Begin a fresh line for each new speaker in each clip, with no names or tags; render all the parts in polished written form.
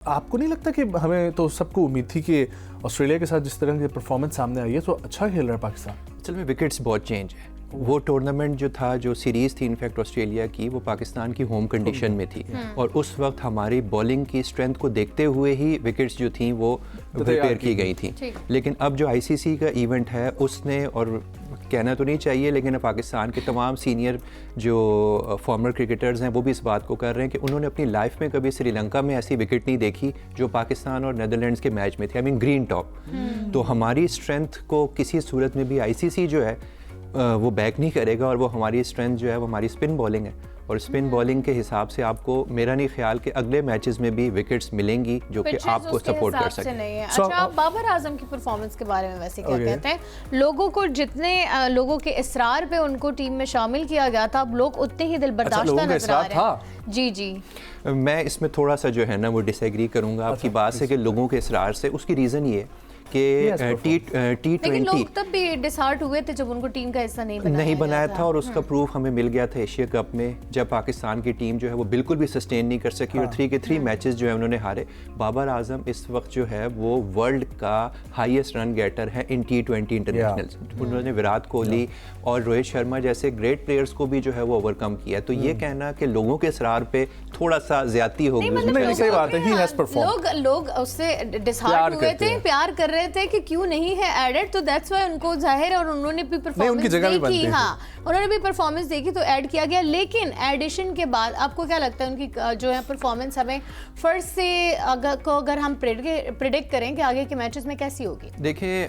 आपको नहीं लगता कि हमें तो सबको उम्मीद थी कि ऑस्ट्रेलिया के साथ जिस तरह की परफॉर्मेंस सामने आई है तो अच्छा खेल रहा है पाकिस्तान?
असल में विकेट्स बहुत चेंज है। वो टूर्नामेंट जो था, जो सीरीज़ थी इनफैक्ट ऑस्ट्रेलिया की, वो पाकिस्तान की होम कंडीशन में थी और उस वक्त हमारी बॉलिंग की स्ट्रेंथ को देखते हुए ही विकेट्स जो थी वो प्रिपेयर की गई थी। लेकिन अब जो आईसीसी का इवेंट है उसने, और कहना तो नहीं चाहिए लेकिन पाकिस्तान के तमाम सीनियर जो फॉर्मर क्रिकेटर्स हैं वो भी इस बात को कर रहे हैं कि उन्होंने अपनी लाइफ में कभी श्रीलंका में ऐसी विकेट नहीं देखी जो पाकिस्तान और नेदरलैंड्स के मैच में थी। I mean green top. तो हमारी स्ट्रेंथ को किसी सूरत में भी आईसीसी जो है वो बैक नहीं करेगा और वो हमारी स्ट्रेंथ जो है वो हमारी स्पिन बॉलिंग है। और स्पिन बॉलिंग के हिसाब से आपको, मेरा नहीं ख्याल कि अगले मैचेस में भी विकेट्स मिलेंगी जो कि आपको सपोर्ट कर सके।
अच्छा, आप बाबर आजम की परफॉर्मेंस के बारे में वैसे क्या कहते हैं? लोगों को जितने लोगों के इसरार पे उनको टीम में शामिल किया गया था, अब लोग उतने ही दिल बर्दाश्त नजर आ रहे हैं। जी जी,
मैं इसमें थोड़ा सा जो है ना वो डिसएग्री करूंगा आपकी बात से कि लोगों के इसरार से। उसकी रीज़न ये कि
लेकिन लोग तब भी डिसहार्ट हुए थे जब उनको टीम का हिस्सा नहीं बनाया था
और उसका प्रूफ हमें मिल गया था एशिया कप में, जब पाकिस्तान की टीम जो है वो बिल्कुल भी सस्टेन नहीं कर सकी और 3 के 3 मैचेस जो है उन्होंने हारे। बाबर आजम इस वक्त जो है वो वर्ल्ड का हाईएस्ट रन गेटर है इन T20 इंटरनेशनल। उन्होंने विराट कोहली और रोहित शर्मा जैसे ग्रेट प्लेयर्स को भी जो है वो ओवरकम किया। तो ये कहना कि लोगों के इसरार पे थोड़ा सा ज्यादती हो गई,
सही बात है।
लोग उससे डिसहार्ट हुए थे, प्यार कर रहे थे कि क्यों नहीं है एडेड, तो दैट्स व्हाई उनको जाहिर है और उन्होंने भी परफॉर्मेंस देखी। हाँ, उन्होंने भी परफॉर्मेंस देखी तो ऐड किया गया। लेकिन एडिशन के बाद आपको क्या लगता है उनकी जो है परफॉर्मेंस हमें फर्स्ट से अगर हम प्रेडिक्ट करें कि आगे के मैचेस में कैसी होगी?
देखिए,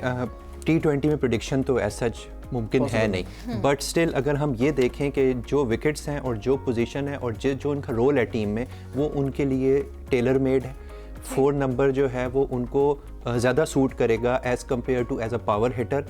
T20 में प्रेडिक्शन तो ऐसा मुमकिन है नहीं, बट स्टिल अगर हम ये देखें कि जो विकेट्स हैं और जो पोजीशन है और जो उनका रोल है टीम में, वो उनके लिए टेलर मेड है। 4 नंबर जो है वो उनको ज़्यादा सूट करेगा as compare to as a power heater.